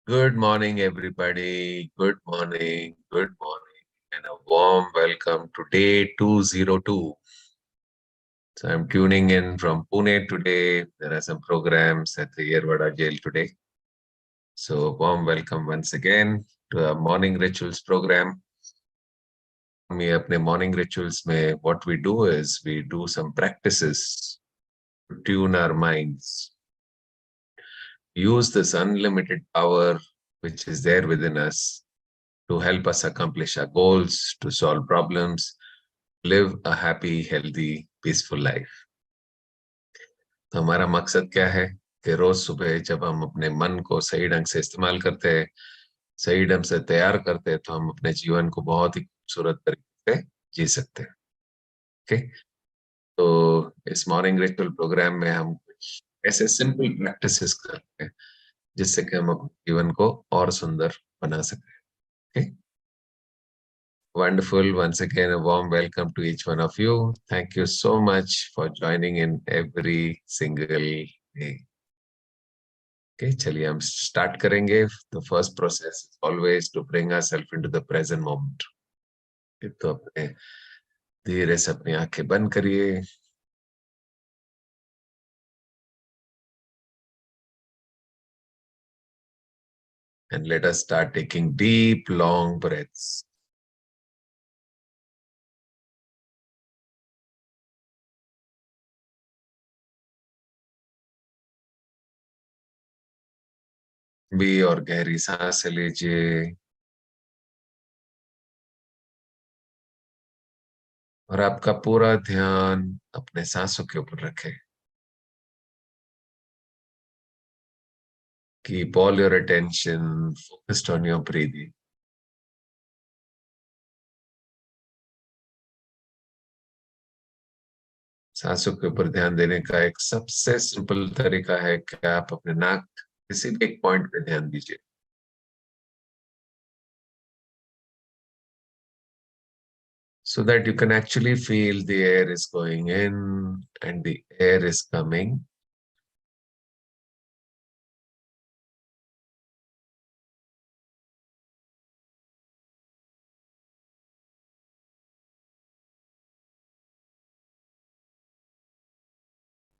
Good morning, everybody. Good morning, and a warm welcome to day 202. So I'm tuning in from Pune today. There are some programs at the Yerwada jail today. So warm welcome once again to our morning rituals program. We अपने morning rituals में what we do is we do some practices to tune our minds. Use this unlimited power which is there within us to help us accomplish our goals, to solve problems, live a happy, healthy, peaceful life. तो हमारा मकसद क्या है कि रोज सुबह जब हम अपने मन को सही ढंग से इस्तेमाल करते हैं, सही ढंग से तैयार करते हैं, तो हम अपने जीवन को बहुत ही खूबसूरत तरीके से जी सकते हैं। ओके, तो इस मॉर्निंग रिचुअल प्रोग्राम में हम कुछ ऐसे सिंपल प्रैक्टिसेस करते हैं जिससे कि हम अपने जीवन को और सुंदर बना सकें। Okay, wonderful. Once again, a warm welcome to each one of you. Thank you so much for joining in every single day. Okay, चलिए हम start करेंगे. The first process is always to bring ourselves into the present moment. तो अपने धीरे से अपनी आंखें बंद करिए. And let us start taking deep, long breaths. भी और गहरी सांसें लीजिए और आपका पूरा ध्यान अपने सांसों के ऊपर रखें. Keep all your attention focused on your breathing. सांसों के ऊपर ध्यान देने का एक सबसे सिंपल तरीका है कि आप अपने नाक किसी भी एक पॉइंट पे ध्यान दीजिए. So that you can actually feel the air is going in and the air is coming.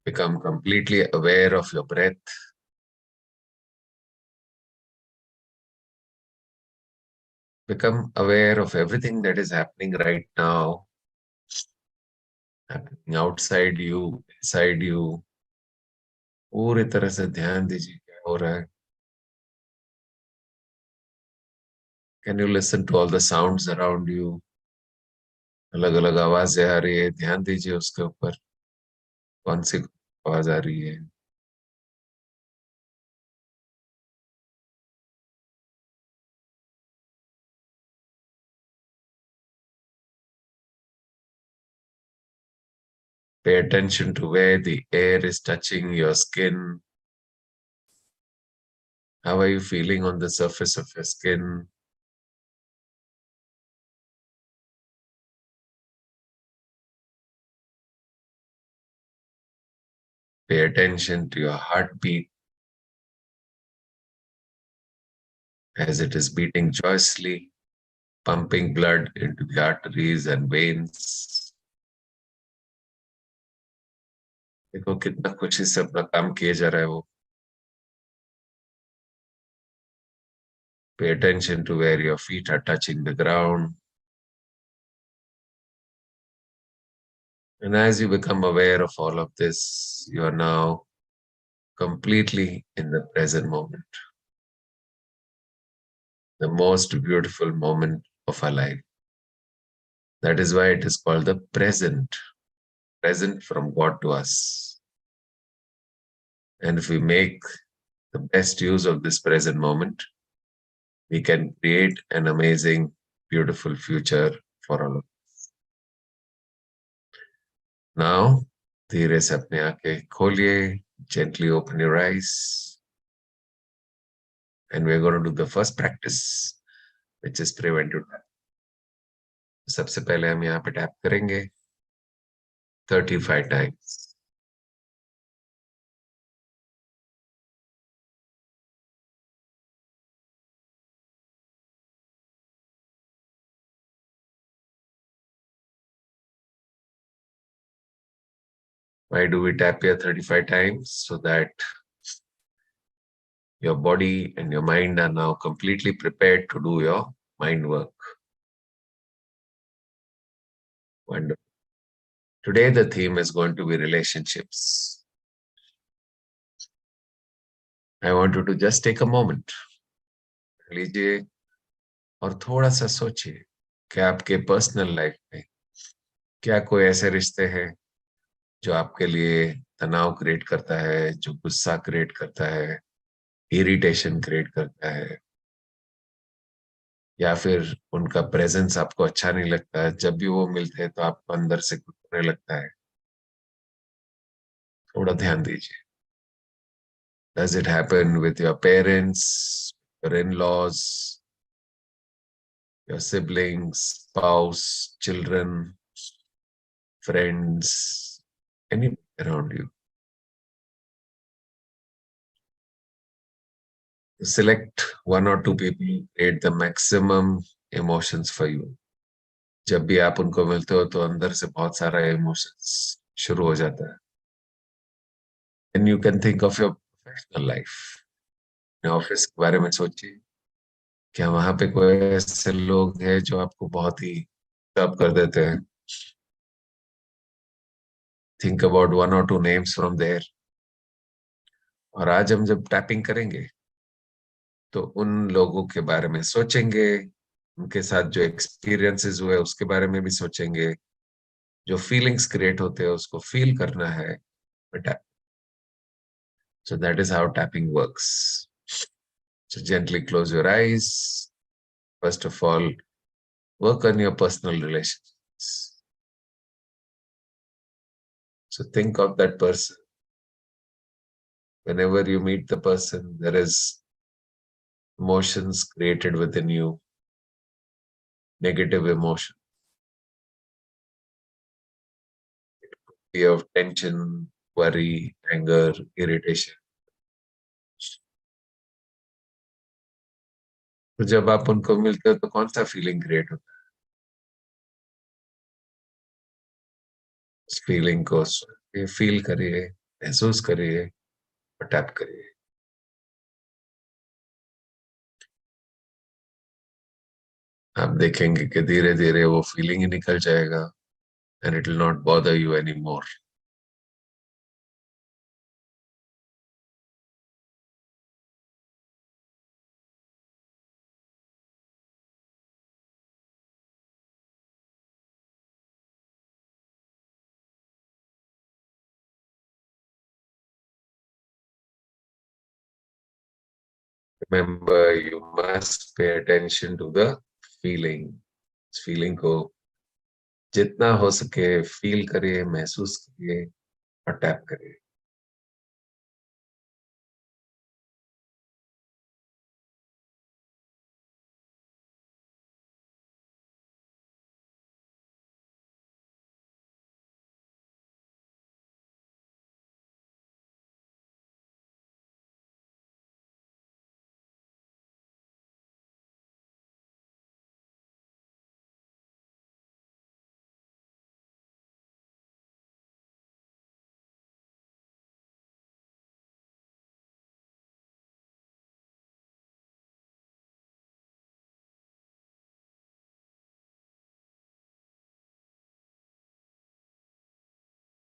Become completely aware of your breath. Become aware of everything that is happening right now, happening outside you, inside you. पूरी तरह से ध्यान दीजिए क्या हो रहा है. Can you listen to all the sounds around you? अलग अलग आवाजें आ रही है, ध्यान दीजिए उसके ऊपर. कौन सी आवाज आ रही है. Pay attention to where the air is touching your skin. How are you feeling on the surface of your skin? Pay attention to your heartbeat as it is beating joyously, pumping blood into the arteries and veins. देखो कितना खुशी से अपना काम किए जा रहा है वो. Pay attention to where your feet are touching the ground. And as you become aware of all of this, you are now completely in the present moment. The most beautiful moment of our life. That is why it is called the present. Present from God to us. And if we make the best use of this present moment, we can create an amazing, beautiful future for all of us. Now, धीरे से अपने आंखें खोलिए. Gently open your eyes. And we're going to do the first practice, which is preventive tap. सबसे पहले हम यहाँ पे टैप करेंगे 35 times. Why do we tap here 35 times? So that your body and your mind are now completely prepared to do your mind work. Wonderful. Today, the theme is going to be relationships. I want you to just take a moment. लीजिए और थोड़ा सा सोचिए कि आपके personal life में क्या कोई ऐसे रिश्ते हैं जो आपके लिए तनाव क्रिएट करता है, जो गुस्सा क्रिएट करता है, इरिटेशन क्रिएट करता है, या फिर उनका प्रेजेंस आपको अच्छा नहीं लगता है। जब भी वो मिलते हैं तो आपको अंदर से कुछ होने लगता है। थोड़ा ध्यान दीजिए। Does it happen with your parents, your in-laws, your siblings, spouse, children, friends, anyone around you? Select one or two people who create the maximum emotions for you. जब भी आप उनको मिलते हो तो अंदर से बहुत सारा इमोशंस शुरू हो जाता है। And you can think of your professional life. Office के बारे में सोचिए। क्या वहां पे कोई ऐसे लोग हैं जो आपको बहुत ही डिस्टर्ब कर देते हैं? थिंक अबाउट वन और टू नेम्स फ्रॉम देयर। और आज हम जब टैपिंग करेंगे तो उन लोगों के बारे में सोचेंगे, उनके साथ जो एक्सपीरियंसेस हुए उसके बारे में भी सोचेंगे, जो फीलिंग्स क्रिएट होते हैं उसको फील करना है। So that is how tapping works. So gently close your eyes. First of all, work on your personal relationships. So think of that person. Whenever you meet the person, there is emotions created within you, negative emotion, fear of tension, worry, anger, irritation. तो जब आप उनको मिलते हो तो कौन सा feeling create होता है? उस फीलिंग को फील करिए, महसूस करिए और टैप करिए। आप देखेंगे कि धीरे धीरे वो फीलिंग ही निकल जाएगा and it will not bother you anymore. Remember, you must pay attention to the feeling. इस फीलिंग को जितना हो सके फील करिए, महसूस करिए और टैप करिए।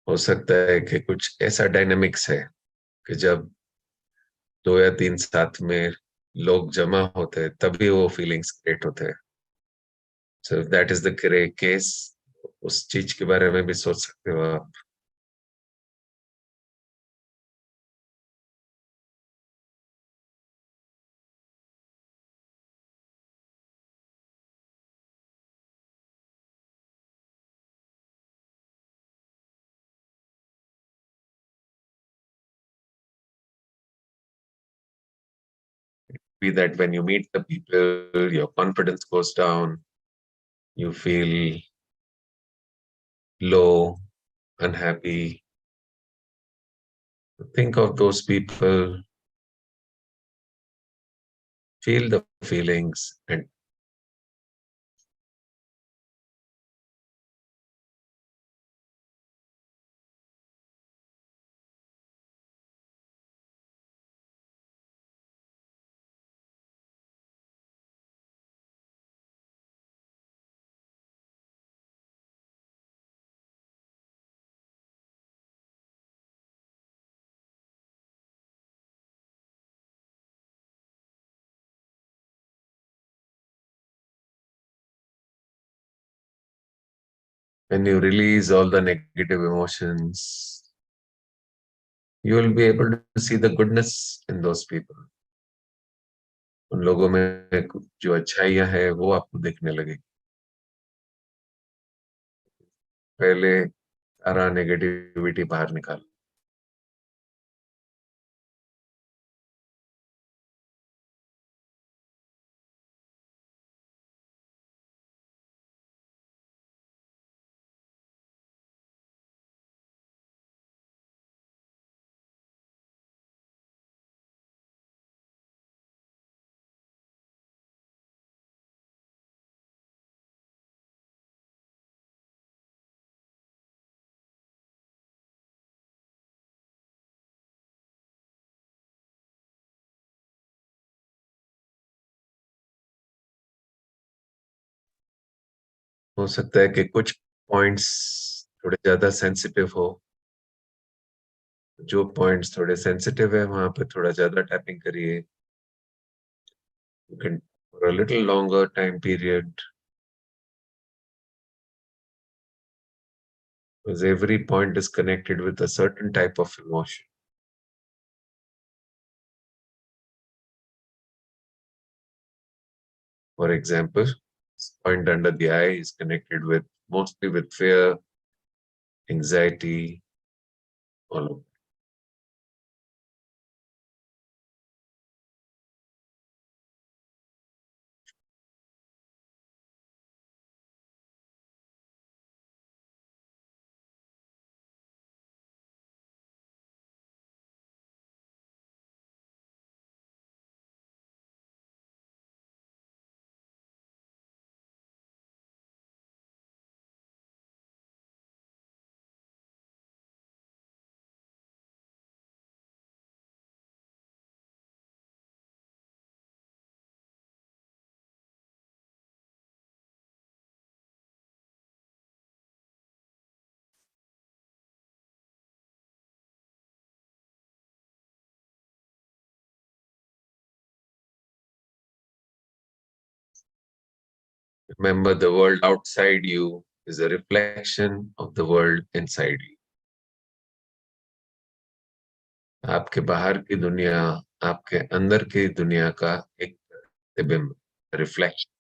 हो सकता है कि कुछ ऐसा डायनामिक्स है कि जब दो या तीन साथ में लोग जमा होते हैं तभी वो फीलिंग्स क्रिएट होते हैं। So if that is the case, उस चीज के बारे में भी सोच सकते हो आप। Be that when you meet the people, your confidence goes down, you feel low, unhappy. Think of those people, feel the feelings, and When you release all the negative emotions, you will be able to see the goodness in those people. उन लोगों में जो अच्छाइयाँ है वो आपको दिखने लगे. पहले सारा नेगेटिविटी बाहर निकालो. हो सकता है कि कुछ पॉइंट्स थोड़े ज्यादा सेंसिटिव हो. जो पॉइंट्स थोड़े सेंसिटिव है वहां पे थोड़ा ज्यादा टैपिंग करिए. You can for a little longer time period, because every point is connected with a certain type of emotion. For example, this point under the eye is connected with mostly with fear, anxiety, all of. Remember, the world outside you is a reflection of the world inside you. आपके बाहर की दुनिया आपके अंदर की दुनिया का एक प्रतिबिंब, रिफ्लेक्शन.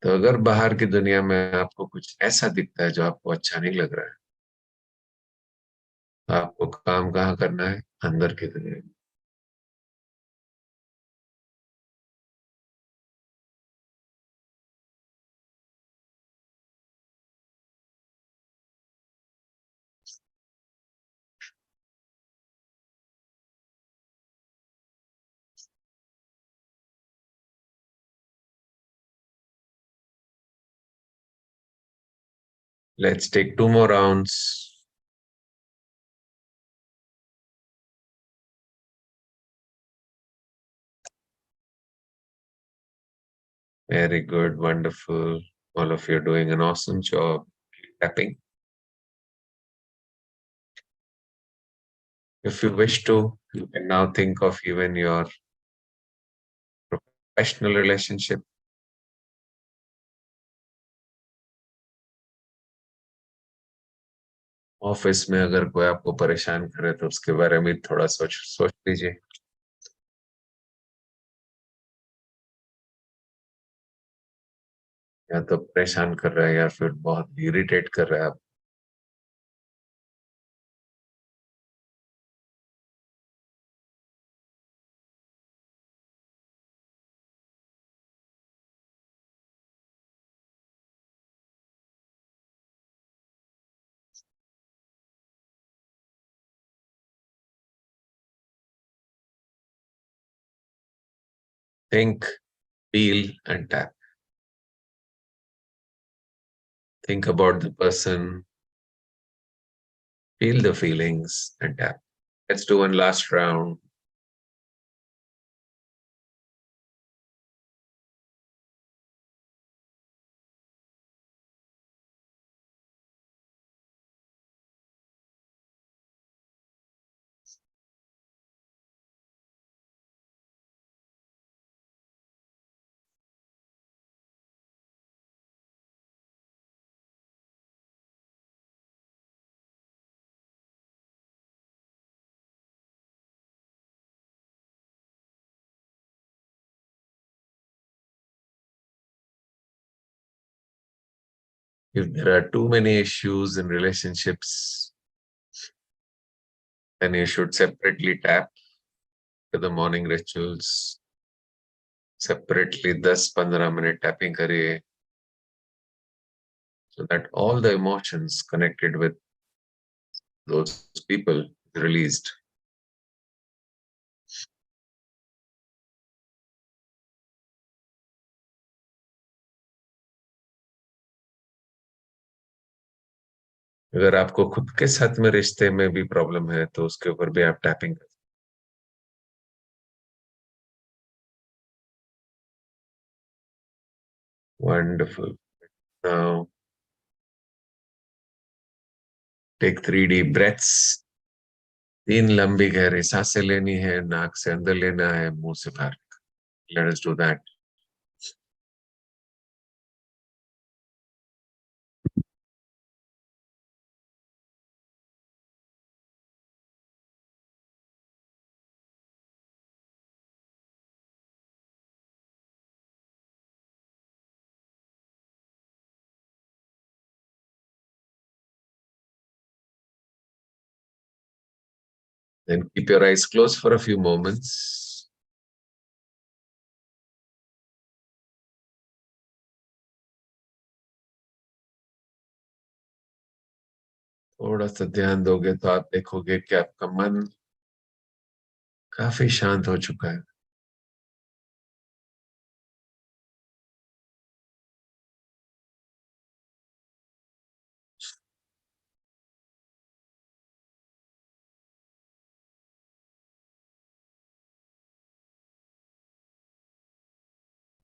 तो अगर बाहर की दुनिया में आपको कुछ ऐसा दिखता है जो आपको अच्छा नहीं लग रहा है, तो आपको काम कहाँ करना है? अंदर की दुनिया में. Let's take two more rounds. Very good, wonderful. All of you are doing an awesome job. Keep tapping. If you wish to, you can now think of even your professional relationship. Office में अगर कोई आपको परेशान करे तो उसके बारे में थोड़ा सोच सोच लीजिए. या तो परेशान कर रहा है या फिर बहुत इरिटेट कर रहा है आप. Think, feel, and tap. Think about the person, feel the feelings, and tap. Let's do one last round. If there are too many issues in relationships, then you should separately tap to the morning rituals. Separately 10-15 minute tapping kariye so that all the emotions connected with those people is released. अगर आपको खुद के साथ में रिश्ते में भी problem है तो उसके ऊपर भी आप टैपिंग कर wonderful now take 3 deep breaths 3 लंबी गहरी सांसें लेनी है नाक से अंदर लेना है मुंह से बाहर let us do that then keep your eyes closed for a few moments थोड़ा सा ध्यान दोगे तो आप देखोगे कि आपका मन काफी शांत हो चुका है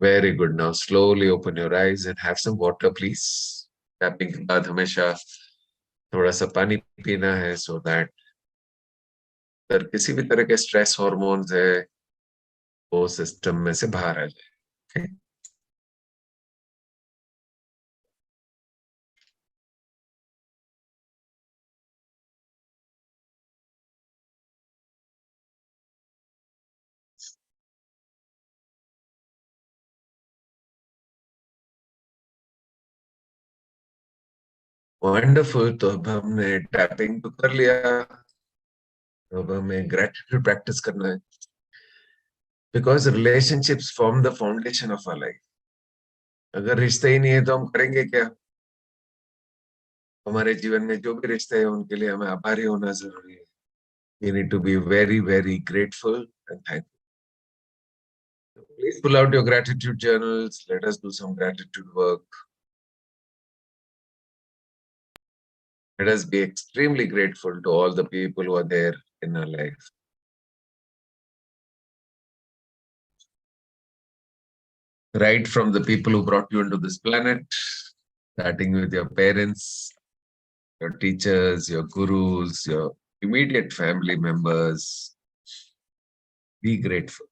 very good now slowly open your eyes and have some water please tapping के बाद हमेशा थोड़ा सा पानी पीना है सो दैट अगर किसी भी तरह के स्ट्रेस हॉर्मोन्स है वो सिस्टम में से बाहर आ जाए वंडरफुल तो अब हमने टैपिंग तो कर लिया तो अब हमें ग्रेटिट्यूड प्रैक्टिस करना है because relationships form the foundation of our life अगर रिश्ते ही नहीं है तो हम करेंगे क्या हमारे जीवन में जो भी रिश्ते हैं उनके लिए हमें आभारी होना जरूरी है we need to be very very grateful and thankful please pull out your gratitude journals let us do some gratitude work let us be extremely grateful to all the people who are there in our life right from the people who brought you into this planet starting with your parents your teachers, your gurus, your immediate family members. Be grateful.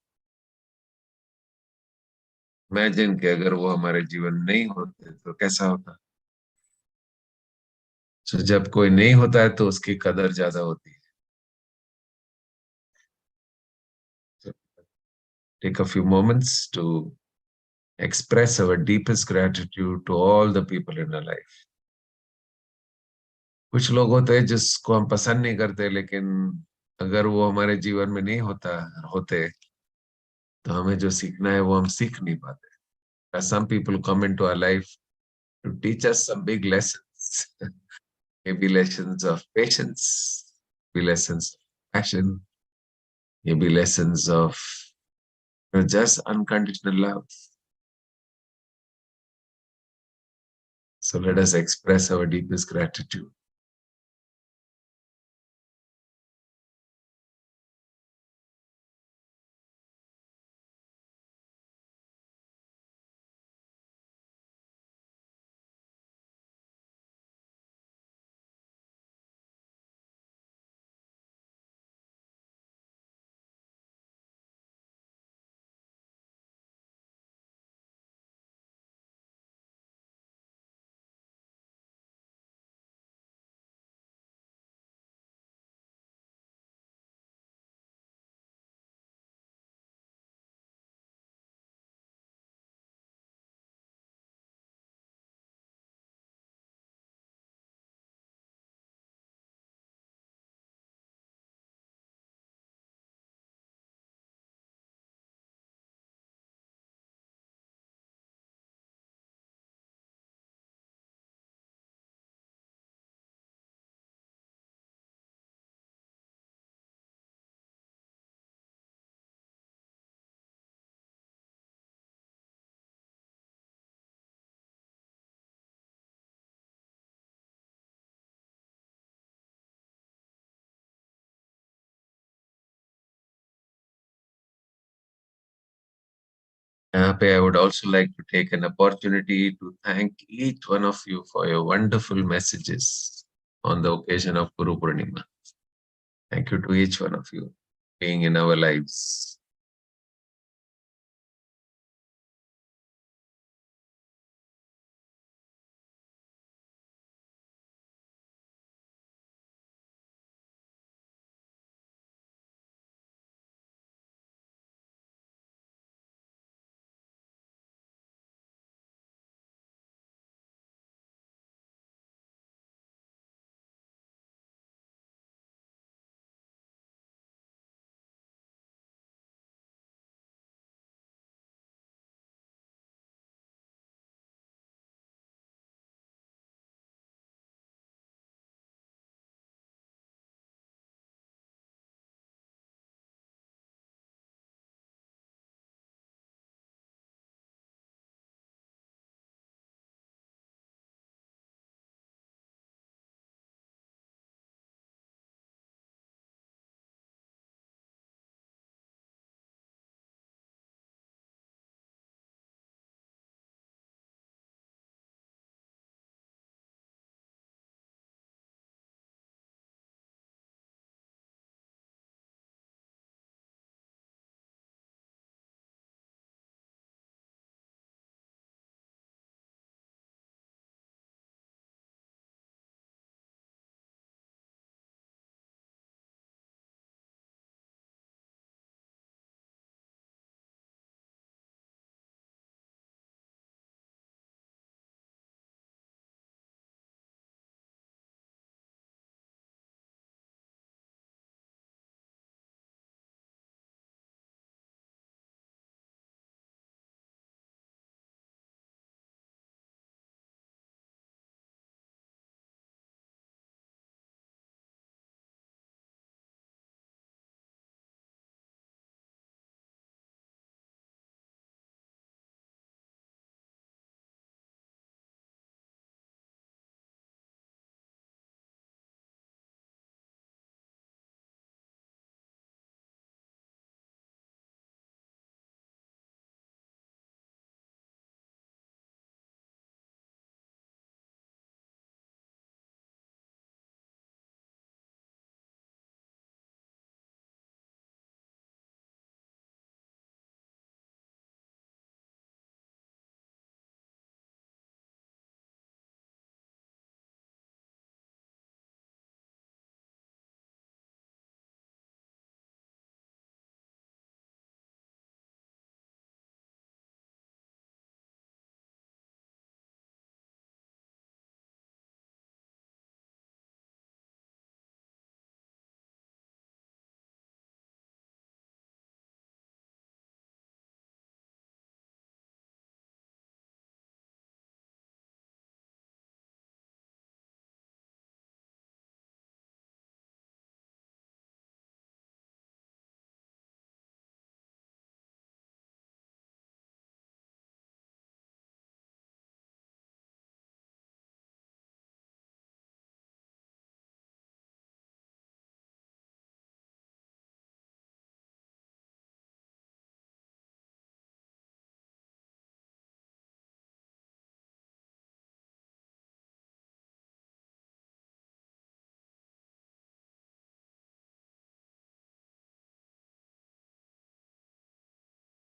Imagine कि अगर वो हमारे जीवन में नहीं होते तो कैसा होता so, जब कोई नहीं होता है तो उसकी कदर ज्यादा होती है so, take a few moments to express our deepest gratitude to all the people in our life. कुछ लोग होते हैं जिसको हम पसंद नहीं करते लेकिन अगर वो हमारे जीवन में नहीं होते तो हमें जो सीखना है वो हम सीख नहीं पाते. Some people come into our life to teach us some big lessons. Maybe lessons of patience, maybe lessons of passion, maybe lessons of just unconditional love. So let us express our deepest gratitude. I would also like to take an opportunity to thank each one of you for your wonderful messages on the occasion of Guru Purnima. Thank you to each one of you being in our lives.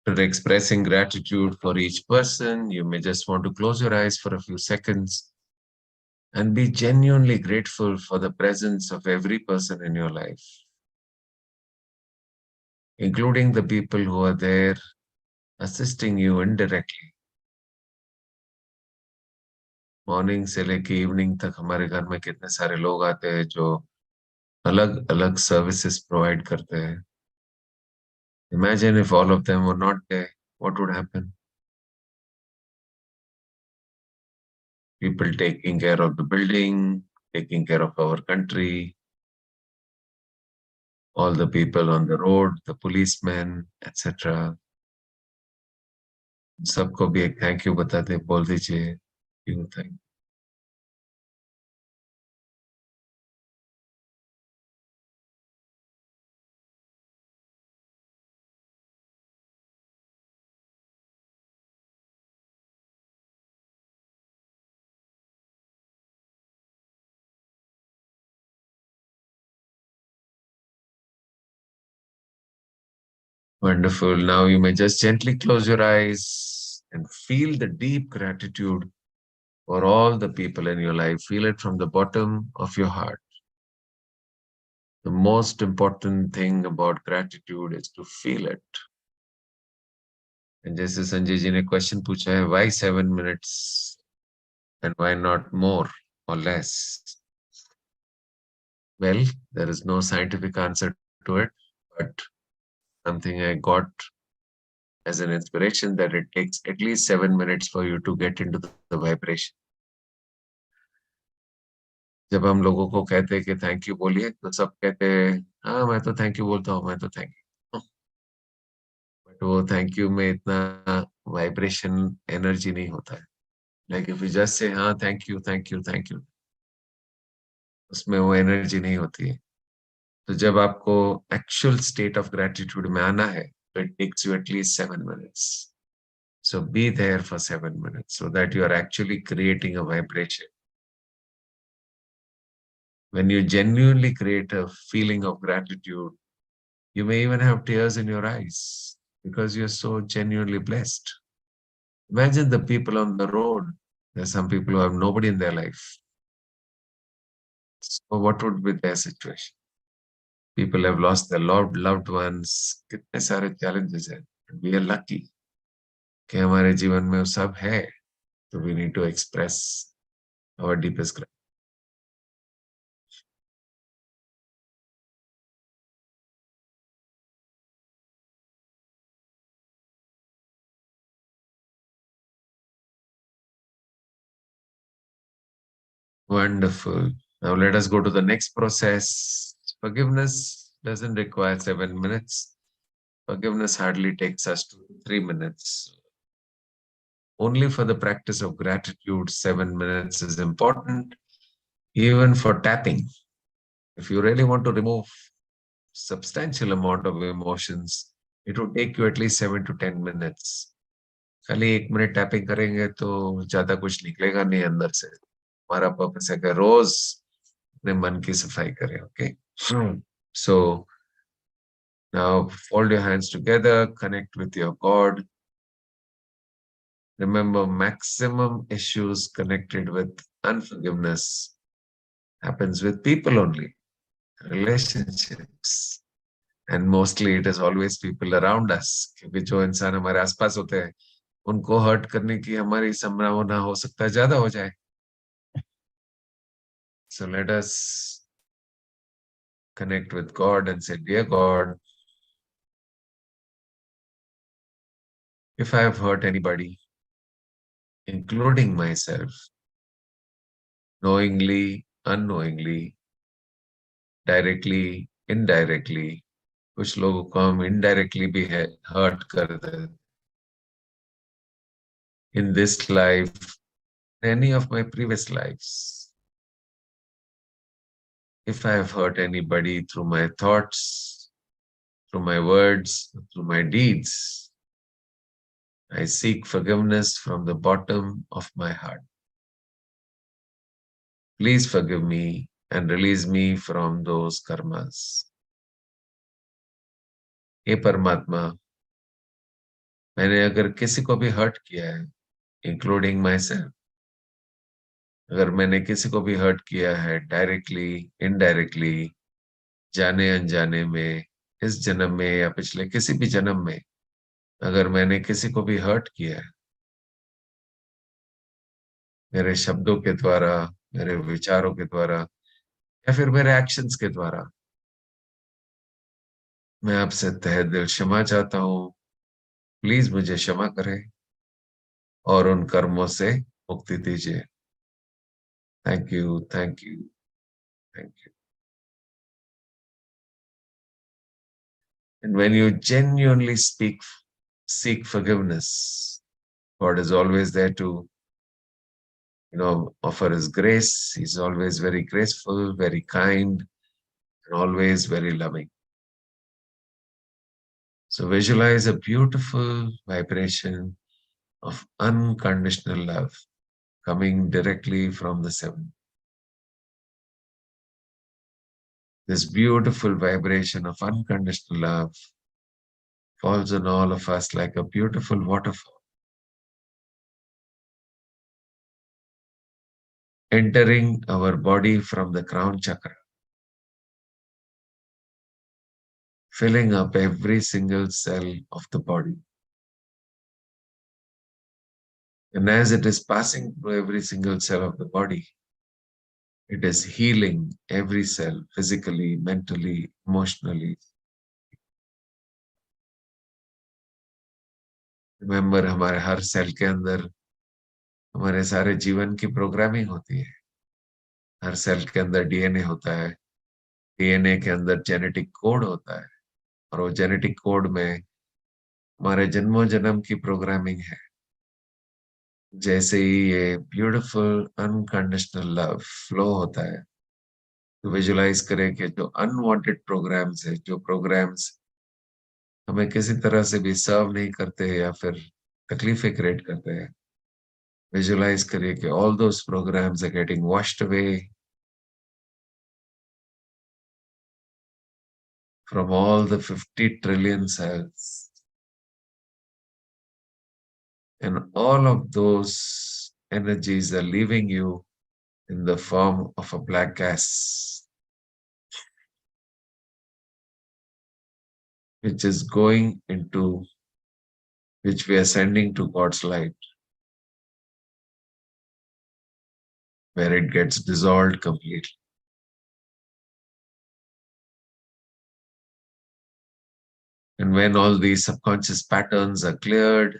After expressing gratitude for each person, you may just want to close your eyes for a few seconds and be genuinely grateful for the presence of every person in your life, including the people who are there assisting you indirectly. Morning से लेके evening तक हमारे घर में कितने सारे लोग आते हैं जो अलग अलग सर्विसेज प्रोवाइड करते हैं. Imagine if all of them were not there, what would happen? People taking care of the building, taking care of our country, all the people on the road, the policemen, etc. सबको भी एक thank you बताते बोल दीजिए. You thank. Wonderful. Now you may just gently close your eyes and feel the deep gratitude for all the people in your life. Feel it from the bottom of your heart. The most important thing about gratitude is to feel it. And जैसे संजय जी ने question पूछा है, why 7 minutes and why not more or less? Well, there is no scientific answer to it, but something I got as an inspiration that it takes at least 7 minutes for you to get into the vibration. जब हम लोगों को कहते हैं कि thank you बोलिए तो सब कहते हैं हाँ मैं तो थैंक यू बोलता हूँ मैं तो थैंक यू बट वो थैंक यू में इतना वाइब्रेशन एनर्जी नहीं होता है like if you just say हाँ thank you thank you thank you उसमें वो एनर्जी नहीं होती है तो जब आपको एक्चुअल स्टेट ऑफ ग्रेटिट्यूड में आना है तो it takes you at least 7 minutes. So be there for 7 minutes so that you are actually creating a vibration. When you genuinely create a feeling of gratitude, you may even have tears in your eyes because you're so genuinely blessed. Imagine the people on the road. There's some people who have nobody in their life. So what would be their situation? People have lost their loved ones. कितने सारे challenges हैं. We are lucky कि हमारे जीवन में वो सब है. So we need to express our deepest gratitude. Wonderful. Now let us go to the next process. Forgiveness doesn't require 7 minutes. Forgiveness hardly takes us to 3 minutes. Only for the practice of gratitude, 7 minutes is important, even for tapping. If you really want to remove substantial amount of emotions, it would take you at least 7 to 10 minutes. खाली 1 minute tapping करेंगे तो ज्यादा कुछ निकलेगा नहीं अंदर से हमारा पर्पस है कि रोज अपने मन की सफाई करें okay so now fold your hands together, connect with your God. Remember, maximum issues connected with unforgiveness happens with people only, relationships. And mostly it is always people around us. क्योंकि जो इंसान हमारे आसपास होते हैं उनको हर्ट करने की हमारी संभावना हो सकता है ज्यादा हो जाए. So let us connect with God and say, Dear God, if I have hurt anybody, including myself, knowingly, unknowingly, directly, indirectly, कुछ लोगों को हम indirectly भी hurt कर देते. In this life, any of my previous lives, if I have hurt anybody through my thoughts, through my words, through my deeds, I seek forgiveness from the bottom of my heart. Please forgive me and release me from those karmas. हे परमात्मा, मैंने अगर किसी को भी hurt किया है, including my self, अगर मैंने किसी को भी हर्ट किया है डायरेक्टली, इनडायरेक्टली, जाने अनजाने में, इस जन्म में या पिछले किसी भी जन्म में, अगर मैंने किसी को भी हर्ट किया है, मेरे शब्दों के द्वारा, मेरे विचारों के द्वारा या फिर मेरे एक्शंस के द्वारा, मैं आपसे तहे दिल क्षमा चाहता हूँ. प्लीज मुझे क्षमा करें और उन कर्मों से मुक्ति दीजिए. Thank you, thank you, thank you. And when you genuinely seek forgiveness, God is always there to, offer His grace. He's always very graceful, very kind, and always very loving. So visualize a beautiful vibration of unconditional love coming directly from the seven. This beautiful vibration of unconditional love falls on all of us like a beautiful waterfall, entering our body from the crown chakra, filling up every single cell of the body. And as it is passing through every single cell of the body, it is healing every cell physically, mentally, emotionally. Remember हमारे हर cell के अंदर हमारे सारे जीवन की programming होती है. हर cell के अंदर डीएनए होता है. डीएनए के अंदर जेनेटिक कोड होता है. और वो जेनेटिक कोड में हमारे जन्मों जन्म की प्रोग्रामिंग है. जैसे ही ये ब्यूटीफुल अनकंडीशनल लव फ्लो होता है, तो विजुलाइज करें कि जो अनवांटेड प्रोग्राम्स है, जो प्रोग्राम्स हमें किसी तरह से भी सर्व नहीं करते हैं या फिर तकलीफें क्रिएट करते हैं, विजुलाइज करिए कि all those programs are getting washed away from all the 50 trillion cells, and all of those energies are leaving you in the form of a black gas, which is going into, which we are sending to God's light, where it gets dissolved completely. And when all these subconscious patterns are cleared,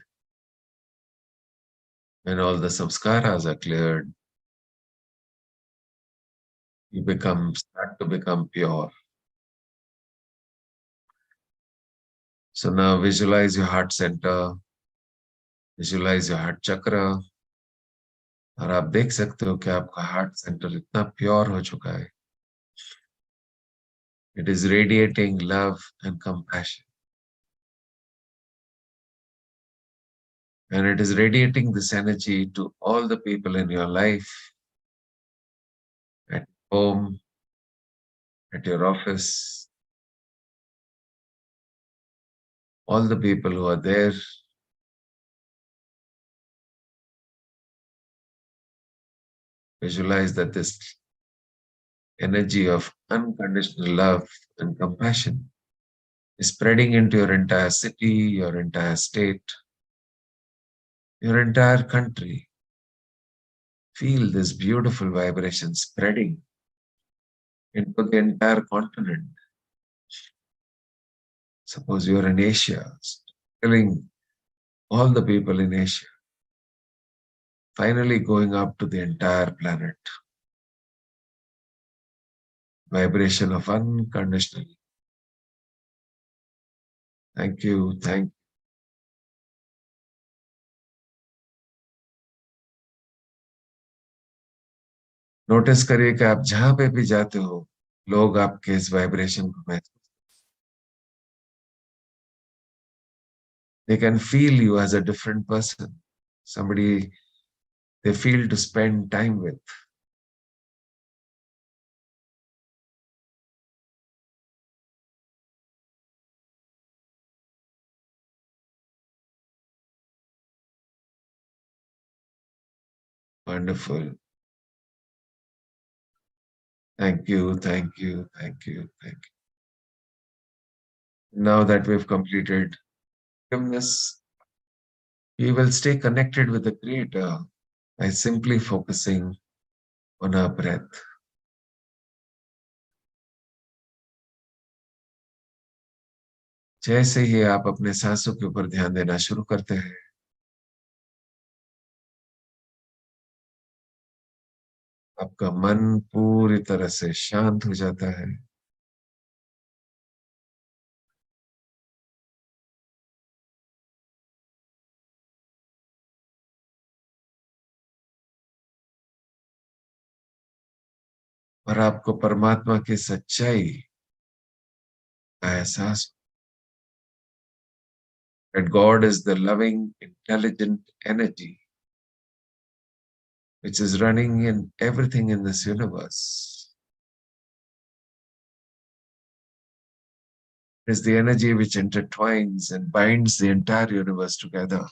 when all the samskaras are cleared, you start to become pure. So now visualize your heart center, visualize your heart chakra, और आप देख सकते हो कि आपका heart centre इतना pure हो चुका है. It is radiating love and compassion. And it is radiating this energy to all the people in your life, at home, at your office, all the people who are there. Visualize that this energy of unconditional love and compassion is spreading into your entire city, your entire state, your entire country. Feel this beautiful vibration spreading into the entire continent. Suppose you're in Asia, killing all the people in Asia, finally going up to the entire planet. Vibration of unconditional. Thank you, thank you. Notice करिए कि आप जहां पे भी जाते हो, लोग आपके इस वाइब्रेशन को महसूस. They can feel you as a different person, somebody they feel to spend time with. Wonderful. Thank you, thank you, thank you, thank you. Now that we've completed this, we will stay connected with the Creator by simply focusing on our breath. जैसे ही आप अपने सांसों के ऊपर ध्यान देना शुरू करते हैं, आपका मन पूरी तरह से शांत हो जाता है. और आपको परमात्मा की सच्चाई का एहसास, that God is the loving, intelligent energy which is running in everything in this universe. is the energy which intertwines and binds the entire universe together.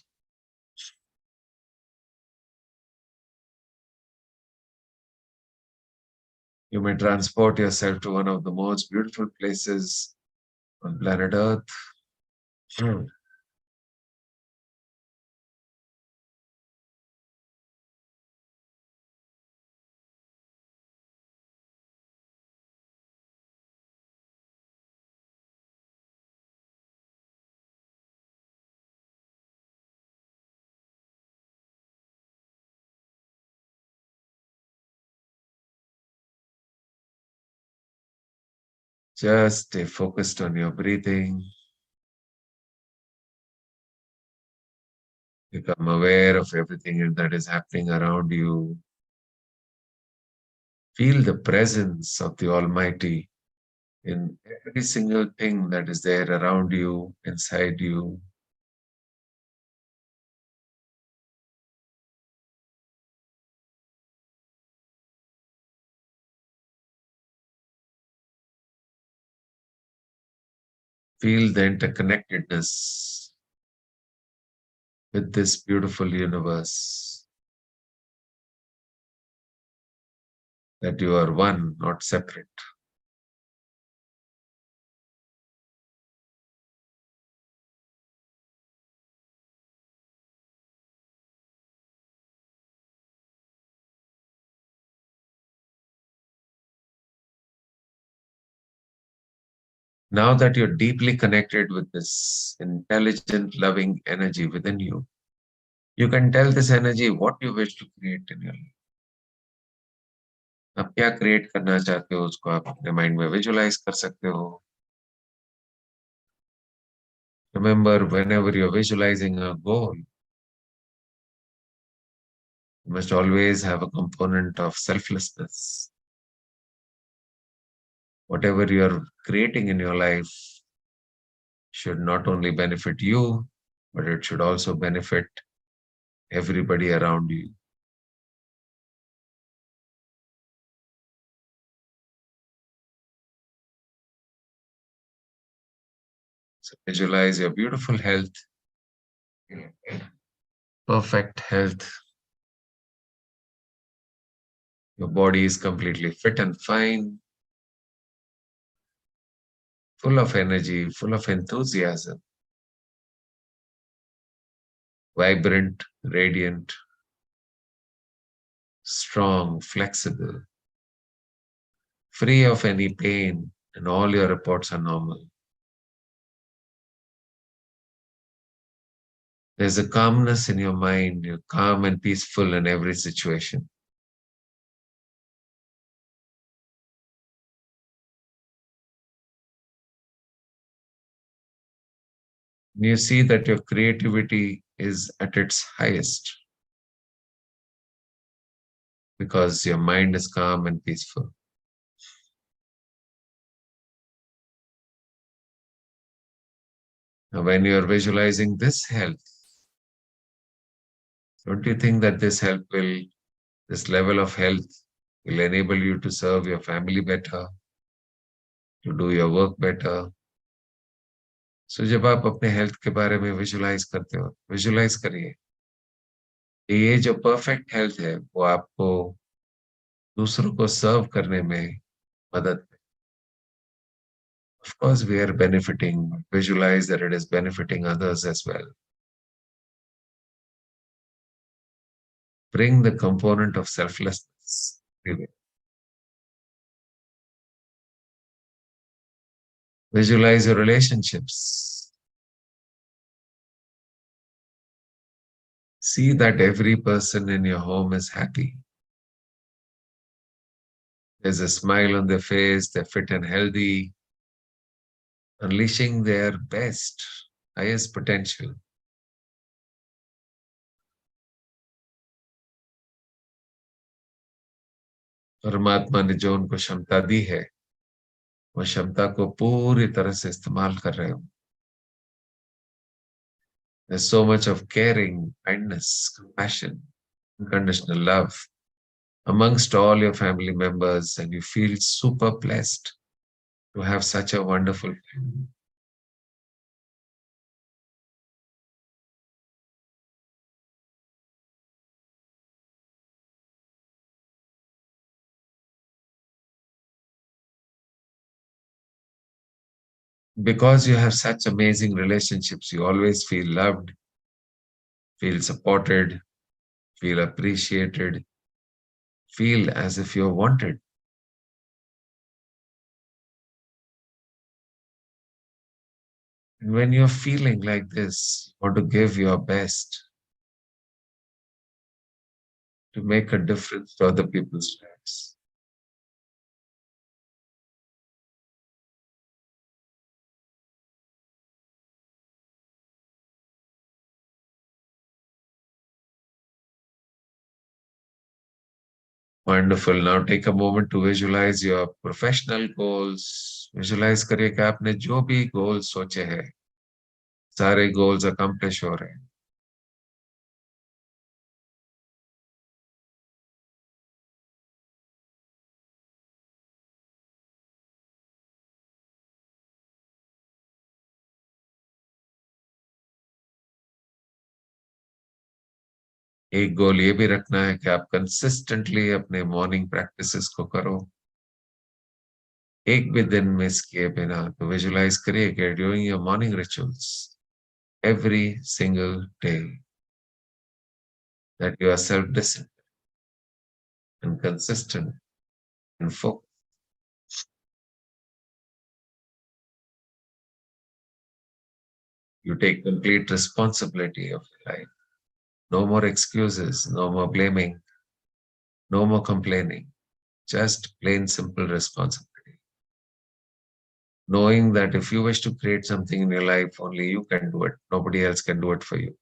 You may transport yourself to one of the most beautiful places on planet Earth. Hmm. Just stay focused on your breathing. Become aware of everything that is happening around you. Feel the presence of the Almighty in every single thing that is there around you, inside you. Feel the interconnectedness with this beautiful universe, that you are one, not separate. Now that you're deeply connected with this intelligent, loving energy within you can tell this energy what you wish to create in your life. आप क्या create करना चाहते हो उसको आप अपने mind में visualise कर सकते हो. Remember, whenever you're visualizing a goal, you must always have a component of selflessness. Whatever you're creating in your life should not only benefit you, but it should also benefit everybody around you. So visualize your beautiful health, perfect health. Your body is completely fit and fine, full of energy, full of enthusiasm, vibrant, radiant, strong, flexible, free of any pain, and all your reports are normal. There's a calmness in your mind. You're calm and peaceful in every situation. You see that your creativity is at its highest because your mind is calm and peaceful. Now, when you're visualizing this health, don't you think that this level of health will enable you to serve your family better, to do your work better? So जब आप अपने health के बारे में visualise करते हो, visualise करिए कि ये जो परफेक्ट हेल्थ है वो आपको दूसरों को सर्व करने में मदद. Of course, we are benefiting. Visualize that it is benefiting others as well. Bring the component of selflessness. Visualize your relationships. See that every person in your home is happy. There's a smile on their face, they're fit and healthy, unleashing their best, highest potential. परमात्मा ने जो उनको क्षमता दी है वो क्षमता को पूरी तरह से इस्तेमाल कर रहे हो. There's so much of caring, kindness, compassion, unconditional love amongst all your family members, and you feel super blessed to have such a wonderful family. Because you have such amazing relationships, you always feel loved, feel supported, feel appreciated, feel as if you're wanted. And when you're feeling like this, you want to give your best to make a difference to other people's lives. Wonderful. Now take a moment to visualize your professional goals. Visualize करिए कि आपने जो भी goals सोचे हैं, सारे goals accomplish हो रहे हैं. एक गोल ये भी रखना है कि आप कंसिस्टेंटली अपने मॉर्निंग प्रैक्टिसेस को करो. एक भी दिन मिस किए बिना तो विजुलाइज करिए कि during your morning rituals every single day that you are self-disciplined and consistent and focused. You take complete responsibility of your life. No more excuses, no more blaming, no more complaining. Just plain simple responsibility. Knowing that if you wish to create something in your life, only you can do it. Nobody else can do it for you.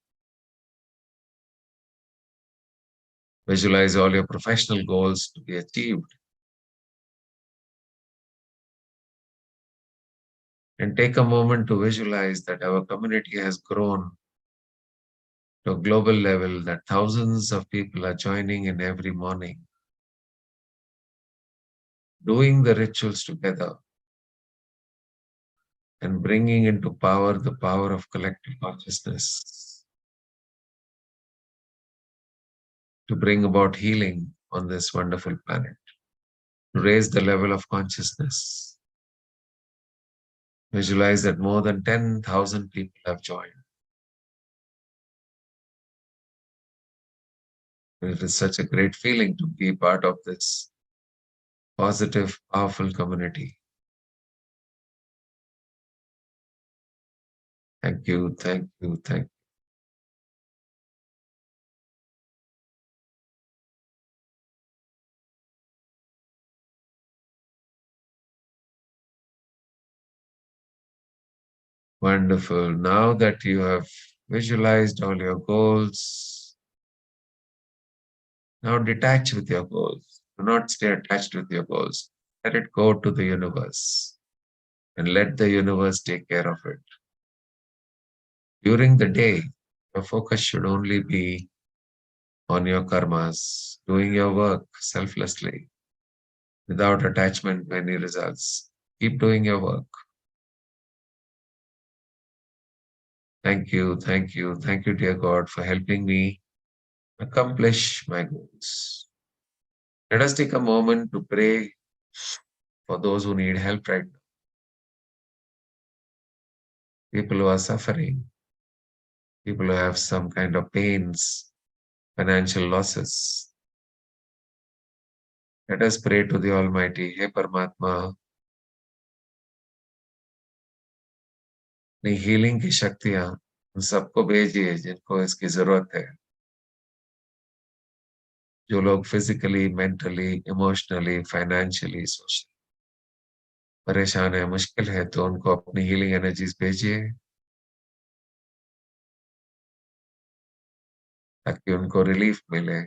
Visualize all your professional goals to be achieved. And take a moment to visualize that our community has grown to a global level, that thousands of people are joining in every morning, doing the rituals together and bringing into power the power of collective consciousness to bring about healing on this wonderful planet, to raise the level of consciousness. Visualize that more than 10,000 people have joined. It is such a great feeling to be part of this positive, powerful community. Thank you, thank you, thank you. Wonderful. Now that you have visualized all your goals, now detach with your goals. Do not stay attached with your goals. Let it go to the universe and let the universe take care of it. During the day, your focus should only be on your karmas, doing your work selflessly, without attachment to any results. Keep doing your work. Thank you, thank you, thank you, dear God, for helping me accomplish my goals. Let us take a moment to pray for those who need help right now. People who are suffering, people who have some kind of pains, financial losses. Let us pray to the Almighty. Hey Paramatma, अपनी healing की शक्तियां उन सबको भेजिए जिनको इसकी जरूरत है. जो लोग physically, mentally, emotionally, financially, socially परेशान है, मुश्किल है, तो उनको अपनी हीलिंग एनर्जीज भेजिए ताकि उनको रिलीफ मिले.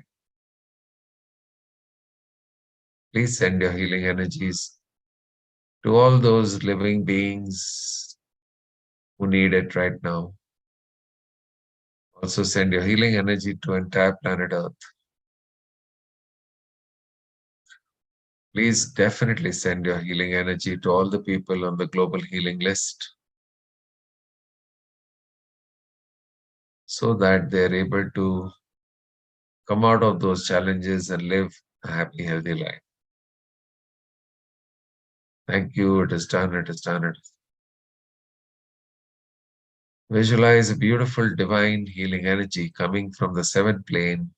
Please send your healing energies to all those living beings who need it right now. Also send your healing energy to entire planet Earth. Please definitely send your healing energy to all the people on the global healing list so that they're able to come out of those challenges and live a happy, healthy life. Thank you. It is done. It is done. It is done. Visualize a beautiful divine healing energy coming from the seventh plane,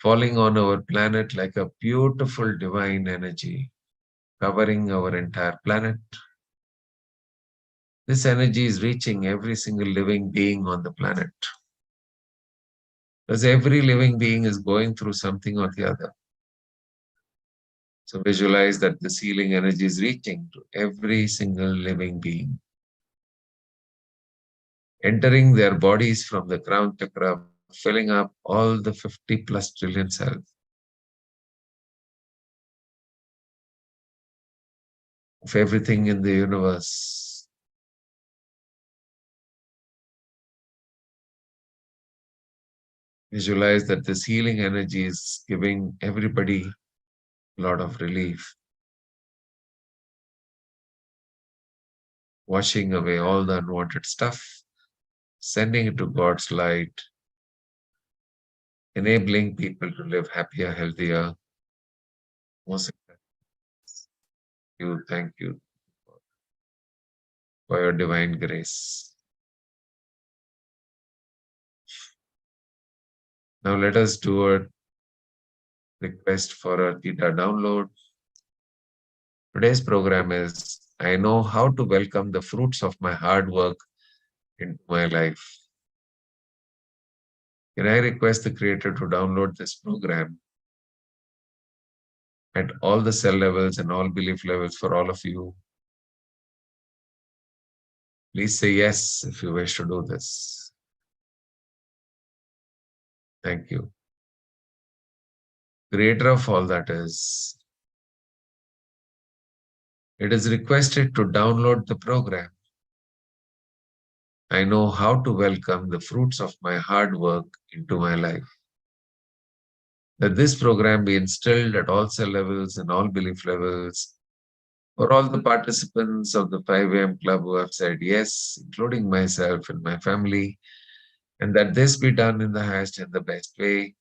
falling on our planet like a beautiful divine energy, covering our entire planet. This energy is reaching every single living being on the planet. Because every living being is going through something or the other. So visualize that this healing energy is reaching to every single living being, entering their bodies from the crown chakra, filling up all the 50 plus trillion cells of everything in the universe. Visualize that this healing energy is giving everybody a lot of relief, washing away all the unwanted stuff, sending it to God's light, enabling people to live happier, healthier. Most thank you for your divine grace. Now let us do a request for a Theta download. Today's program is I know how to welcome the fruits of my hard work into my life. Can I request the creator to download this program at all the cell levels and all belief levels for all of you? Please say yes if you wish to do this. Thank you. Creator of all that is, it is requested to download the program. I know how to welcome the fruits of my hard work into my life. That this program be instilled at all cell levels and all belief levels for all the participants of the 5 a.m. club who have said yes, including myself and my family, and that this be done in the highest and the best way.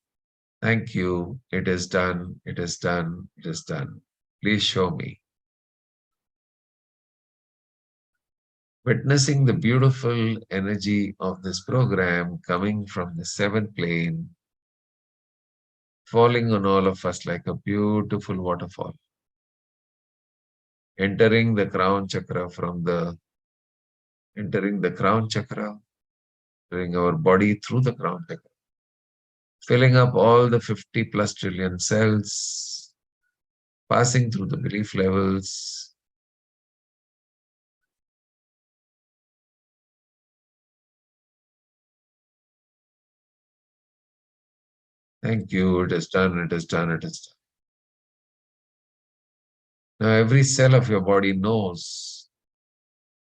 Thank you. It is done. It is done. It is done. Please show me. Witnessing the beautiful energy of this program coming from the seventh plane, falling on all of us like a beautiful waterfall, entering the crown chakra entering the crown chakra, entering our body through the crown chakra, filling up all the 50 plus trillion cells, passing through the belief levels. Thank you. It is done. It is done. It is done. Now, every cell of your body knows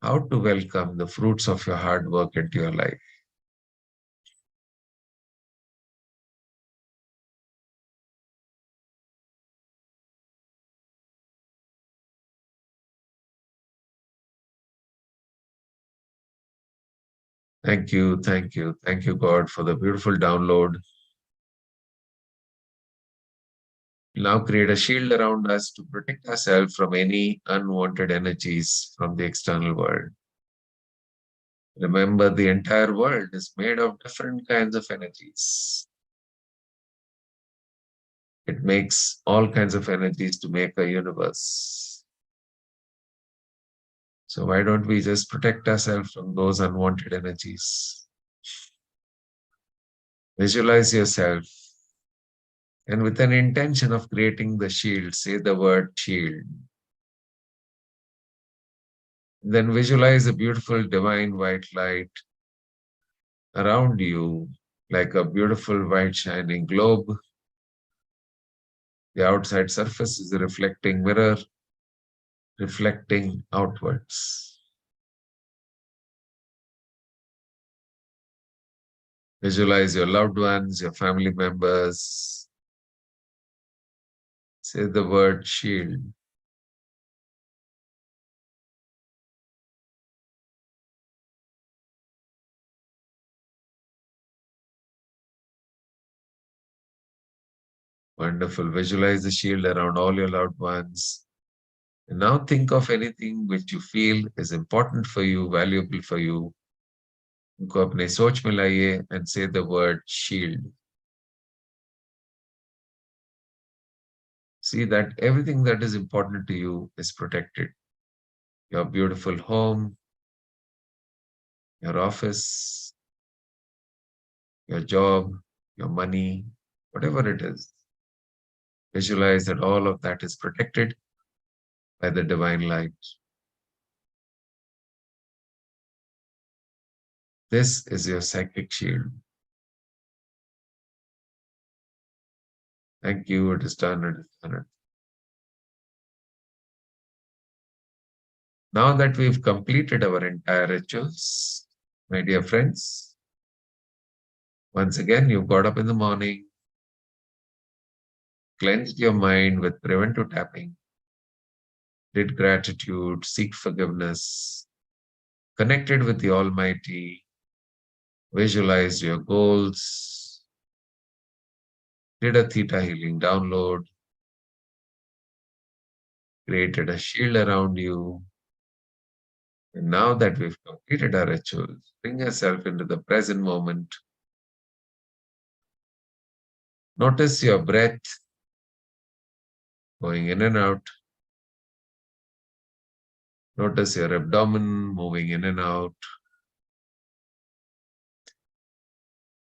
how to welcome the fruits of your hard work into your life. Thank you. Thank you. Thank you, God, for the beautiful download. Now create a shield around us to protect ourselves from any unwanted energies from the external world. Remember, the entire world is made of different kinds of energies. It makes all kinds of energies to make a universe. So why don't we just protect ourselves from those unwanted energies? Visualize yourself, and with an intention of creating the shield, say the word shield. Then visualize a beautiful divine white light around you, like a beautiful white shining globe. The outside surface is a reflecting mirror, reflecting outwards. Visualize your loved ones, your family members. Say the word shield. Wonderful. Visualize the shield around all your loved ones. And now think of anything which you feel is important for you, valuable for you. उनको अपने सोच में लाइए and say the word shield. See that everything that is important to you is protected. Your beautiful home, your office, your job, your money, whatever it is. Visualize that all of that is protected by the divine light. This is your psychic shield. Thank you. It is done. It is done. Now that we've completed our entire rituals, my dear friends, once again, you got up in the morning, cleansed your mind with preventive tapping, did gratitude, seek forgiveness, connected with the Almighty, visualized your goals, did a theta healing download, created a shield around you. And now that we've completed our rituals, bring yourself into the present moment. Notice your breath going in and out. Notice your abdomen moving in and out.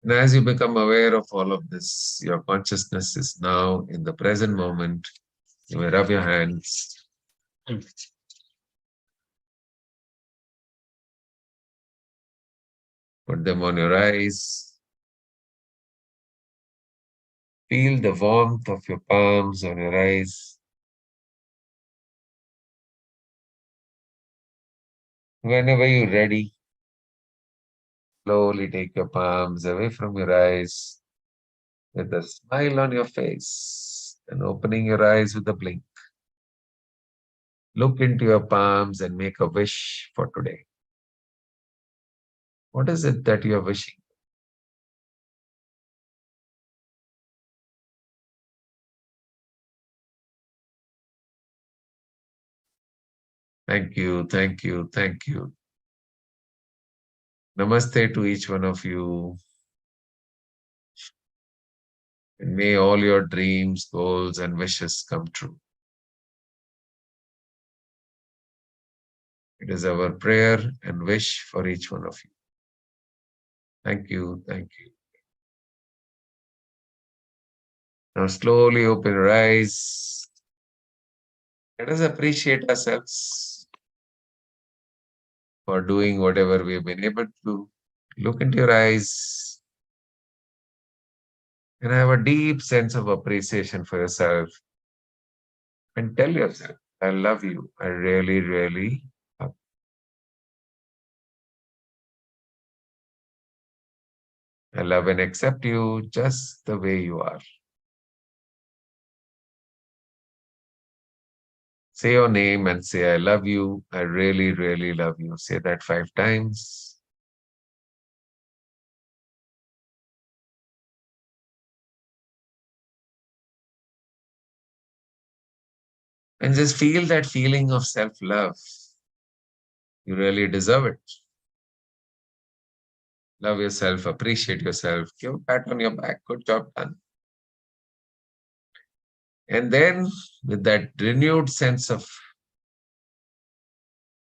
And as you become aware of all of this, your consciousness is now in the present moment. You may rub your hands. Put them on your eyes. Feel the warmth of your palms on your eyes. Whenever you're ready, slowly take your palms away from your eyes with a smile on your face and opening your eyes with a blink. Look into your palms and make a wish for today. What is it that you are wishing? Thank you, thank you, thank you. Namaste to each one of you. And may all your dreams, goals, and wishes come true. It is our prayer and wish for each one of you. Thank you, thank you. Now slowly open your eyes. Let us appreciate ourselves for doing whatever we've been able to do. Look into your eyes and have a deep sense of appreciation for yourself. And tell yourself, I love you. I really, really love you. I love and accept you just the way you are. Say your name and say, I love you. I really, really love you. Say that 5 times. And just feel that feeling of self-love. You really deserve it. Love yourself, appreciate yourself, give a pat on your back. Good job done. And then with that renewed sense of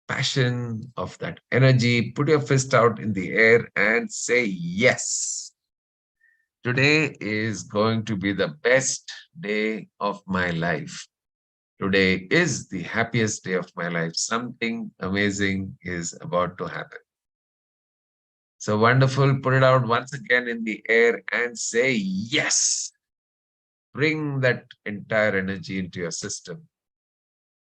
passion, of that energy, put your fist out in the air and say, yes. Today is going to be the best day of my life. Today is the happiest day of my life. Something amazing is about to happen. So wonderful. Put it out once again in the air and say, yes. Bring that entire energy into your system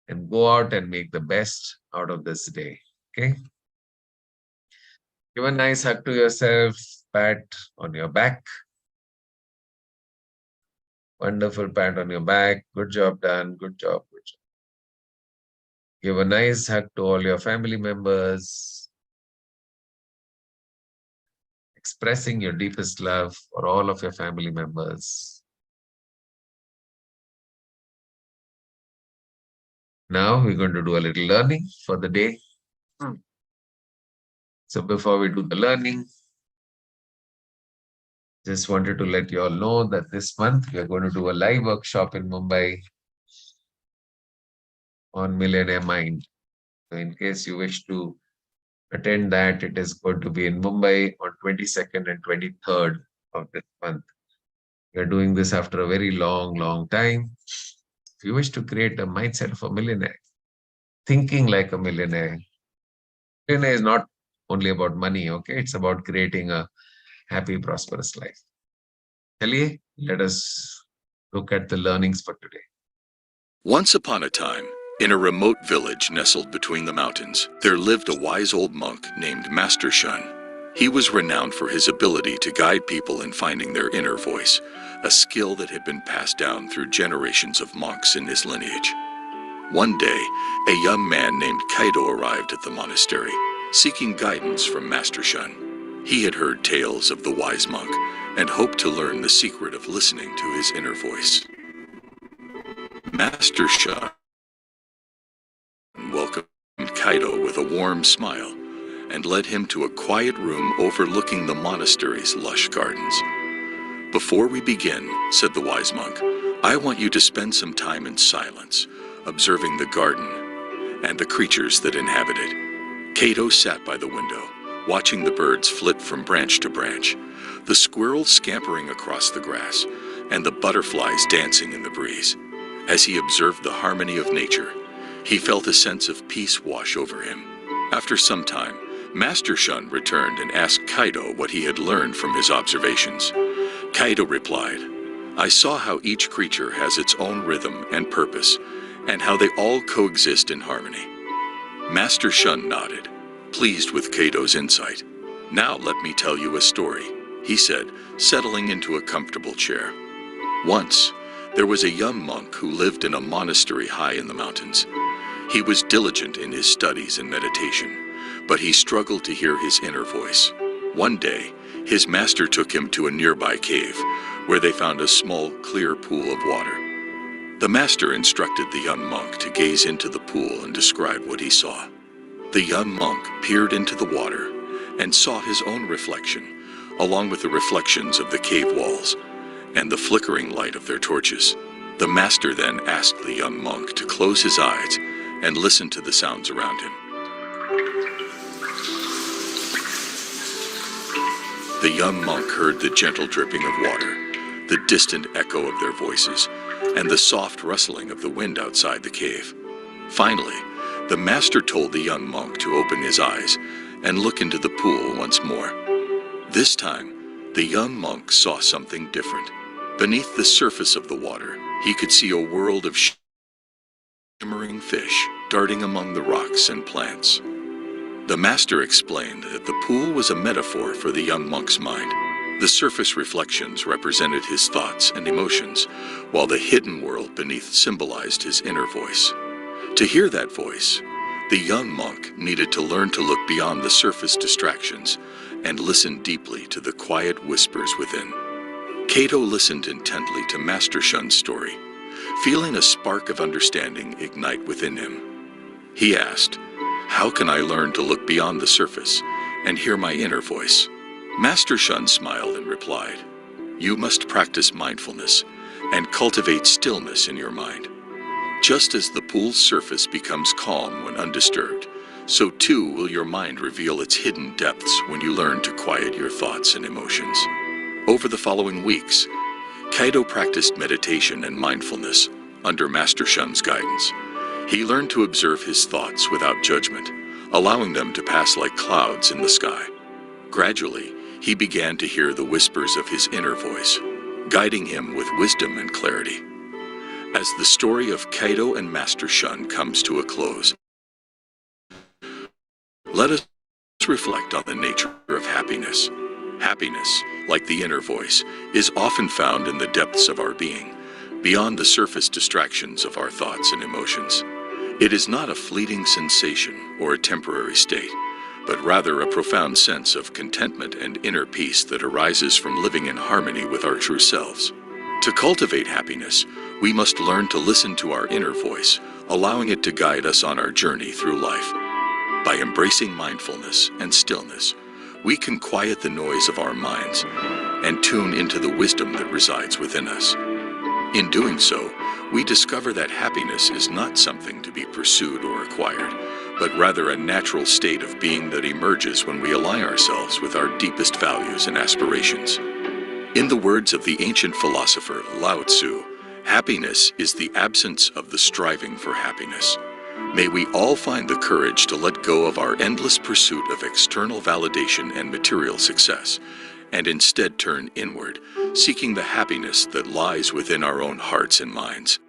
and go out and make the best out of this day. Okay. Give a nice hug to yourself, pat on your back. Wonderful pat on your back. Good job done. Good job. Good job. Give a nice hug to all your family members, expressing your deepest love for all of your family members. Now we're going to do a little learning for the day. So before we do the learning, just wanted to let you all know that this month we are going to do a live workshop in Mumbai on Millionaire Mind. So in case you wish to attend that, it is going to be in Mumbai on 22nd and 23rd of this month. We are doing this after a very long time. If you wish to create a mindset of a millionaire, thinking like a millionaire, millionaire is not only about money, okay? It's about creating a happy, prosperous life. Chaliye, let us look at the learnings for today. Once upon a time, in a remote village nestled between the mountains, there lived a wise old monk named Master Shun. He was renowned for his ability to guide people in finding their inner voice, a skill that had been passed down through generations of monks in his lineage. One day, a young man named Kaido arrived at the monastery, seeking guidance from Master Shun. He had heard tales of the wise monk and hoped to learn the secret of listening to his inner voice. Master Shun welcomed Kaido with a warm smile and led him to a quiet room overlooking the monastery's lush gardens. "Before we begin," said the wise monk, "I want you to spend some time in silence, observing the garden and the creatures that inhabit it." Kaido sat by the window, watching the birds flit from branch to branch, the squirrels scampering across the grass, and the butterflies dancing in the breeze. As he observed the harmony of nature, he felt a sense of peace wash over him. After some time, Master Shun returned and asked Kaido what he had learned from his observations. Kaido replied, "I saw how each creature has its own rhythm and purpose, and how they all coexist in harmony." Master Shun nodded, pleased with Kaido's insight. "Now let me tell you a story," he said, settling into a comfortable chair. Once, there was a young monk who lived in a monastery high in the mountains. He was diligent in his studies and meditation, but he struggled to hear his inner voice. One day, his master took him to a nearby cave, where they found a small, clear pool of water. The master instructed the young monk to gaze into the pool and describe what he saw. The young monk peered into the water and saw his own reflection, along with the reflections of the cave walls and the flickering light of their torches. The master then asked the young monk to close his eyes and listen to the sounds around him. The young monk heard the gentle dripping of water, the distant echo of their voices, and the soft rustling of the wind outside the cave. Finally, the master told the young monk to open his eyes and look into the pool once more. This time, the young monk saw something different. Beneath the surface of the water, he could see a world of shimmering fish darting among the rocks and plants. The master explained that the pool was a metaphor for the young monk's mind. The surface reflections represented his thoughts and emotions, while the hidden world beneath symbolized his inner voice. To hear that voice, the young monk needed to learn to look beyond the surface distractions and listen deeply to the quiet whispers within. Kaido listened intently to Master Shun's story, feeling a spark of understanding ignite within him. He asked, "How can I learn to look beyond the surface and hear my inner voice?" Master Shun smiled and replied, "You must practice mindfulness and cultivate stillness in your mind. Just as the pool's surface becomes calm when undisturbed, so too will your mind reveal its hidden depths when you learn to quiet your thoughts and emotions." Over the following weeks, Kaido practiced meditation and mindfulness under Master Shun's guidance. He learned to observe his thoughts without judgment, allowing them to pass like clouds in the sky. Gradually, he began to hear the whispers of his inner voice, guiding him with wisdom and clarity. As the story of Kaido and Master Shun comes to a close, let us reflect on the nature of happiness. Happiness, like the inner voice, is often found in the depths of our being, beyond the surface distractions of our thoughts and emotions. It is not a fleeting sensation or a temporary state, but rather a profound sense of contentment and inner peace that arises from living in harmony with our true selves. To cultivate happiness, we must learn to listen to our inner voice, allowing it to guide us on our journey through life. By embracing mindfulness and stillness, we can quiet the noise of our minds and tune into the wisdom that resides within us. In doing so, we discover that happiness is not something to be pursued or acquired, but rather a natural state of being that emerges when we align ourselves with our deepest values and aspirations. In the words of the ancient philosopher Lao Tzu, happiness is the absence of the striving for happiness. May we all find the courage to let go of our endless pursuit of external validation and material success, and instead turn inward, seeking the happiness that lies within our own hearts and minds.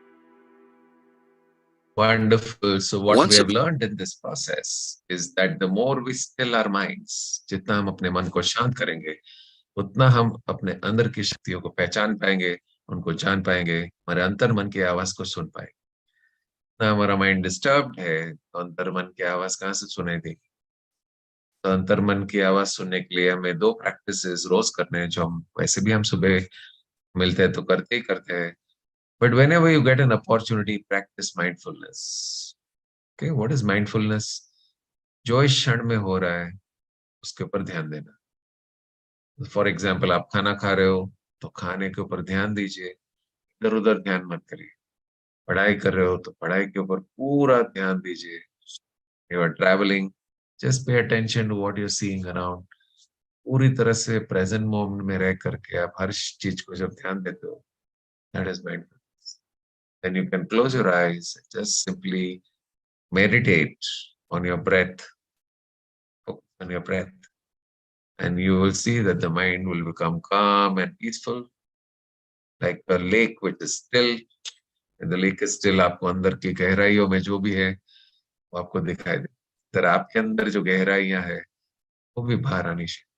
Wonderful. So what we Once have upon learned in this process is that the more we still our minds, जितना हम अपने मन को शांत करेंगे, उतना हम अपने अंदर की शक्तियों को पहचान पाएंगे, उनको जान पाएंगे, हमारे अंतर मन की आवाज को सुन पाएंगे। ना हमारा माइंड डिस्टर्ब्ड है, तो अंतर मन की आवाज कहाँ से सुनेगी? तो अंतर मन की आवाज सुनने के लिए हमें 2 प्रैक्टिसेस रोज करने हैं, जो हम वैसे भी हम सुबह मिलते हैं तो करते ही करते हैं। But whenever you get an opportunity, practice mindfulness. Okay, what is mindfulness? जो इस क्षण में हो रहा है, उसके ऊपर ध्यान देना। फॉर एग्जाम्पल, आप खाना खा रहे हो, तो खाने के ऊपर ध्यान दीजिए, इधर-उधर ध्यान मत करिए। पढ़ाई कर रहे हो, तो पढ़ाई के ऊपर पूरा ध्यान दीजिए। You are traveling, just pay attention to what you're seeing around. पूरी तरह से प्रेजेंट मोमेंट में रह करके आप हर चीज को जब ध्यान देते हो, that is mindfulness. Then you can close your eyes and just simply meditate on your breath, focus on your breath, and you will see that the mind will become calm and peaceful, like a lake which is still. And the lake is still, आपको अंदर की गहराइयों में जो भी है, वो आपको दिखाई दे। तरह आपके अंदर जो गहराइयां है, वो भी बाहर आनी चाहिए।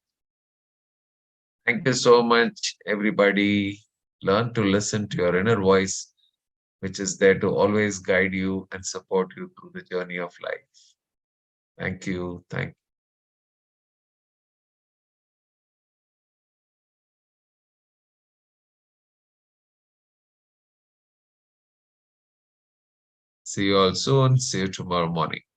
Thank you so much, everybody. Learn to listen to your inner voice, which is there to always guide you and support you through the journey of life. Thank you. Thank you. See you all soon. See you tomorrow morning.